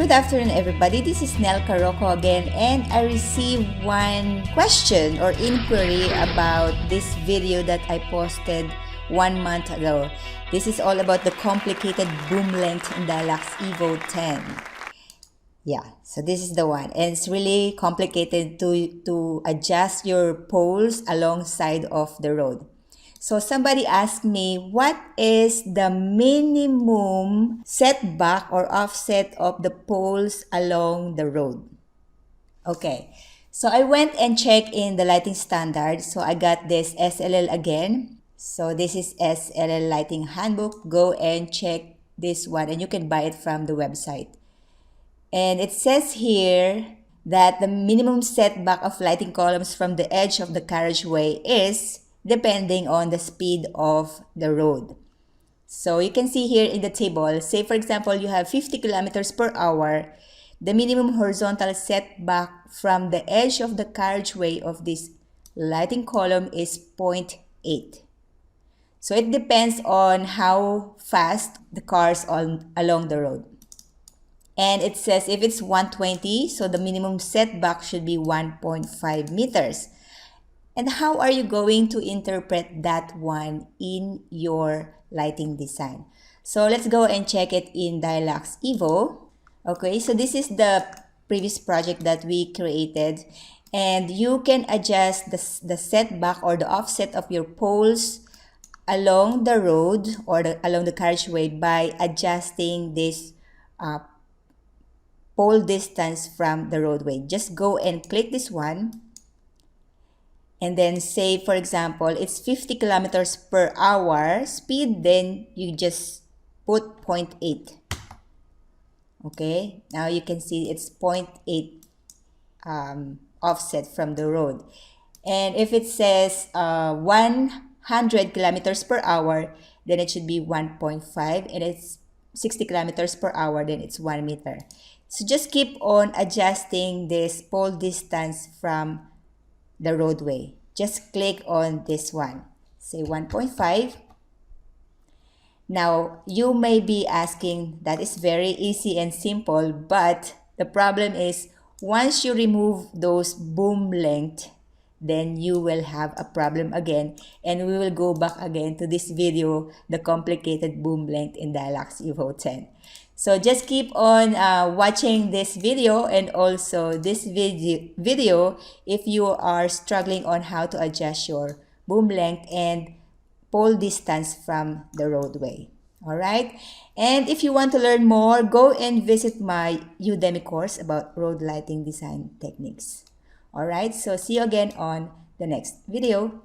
Good afternoon, everybody. This is Nelca Roco again, and I received one question or inquiry about this video that I posted 1 month ago. This is all about the complicated boom length in the Lux Evo 10. Yeah, so this is the one, and it's really complicated to adjust your poles alongside of the road. So somebody asked me, what is the minimum setback or offset of the poles along the road? Okay, so I went and checked in the lighting standard. So I got this SLL again. So this is SLL lighting handbook. Go and check this one, and you can buy it from the website. And it says here that the minimum setback of lighting columns from the edge of the carriageway is depending on the speed of the road. So you can see here in the table, say for example, you have 50 kilometers per hour. The minimum horizontal setback from the edge of the carriageway of this lighting column is 0.8. So it depends on how fast the cars along the road. And it says if it's 120, so the minimum setback should be 1.5 meters. And how are you going to interpret that one in your lighting design? So let's go and check it in the Lux Evo. Okay, so this is the previous project that we created. And you can adjust the setback or the offset of your poles along the road or along the carriageway by adjusting this pole distance from the roadway. Just go and click this one. And then say, for example, it's 50 kilometers per hour speed, then you just put 0.8. Okay, now you can see it's 0.8 offset from the road. And if it says 100 kilometers per hour, then it should be 1.5. And it's 60 kilometers per hour, then it's 1 meter. So just keep on adjusting this pole distance from the roadway. Just click on this one, say 1.5. Now you may be asking, that is very easy and simple, but the problem is once you remove those boom length, then you will have a problem again, and we will go back again to this video, the complicated boom length in the Lux Evo 10. So just keep on watching this video, and also this video if you are struggling on how to adjust your boom length and pole distance from the roadway. All right. And if you want to learn more, go and visit my Udemy course about road lighting design techniques. All right. So see you again on the next video.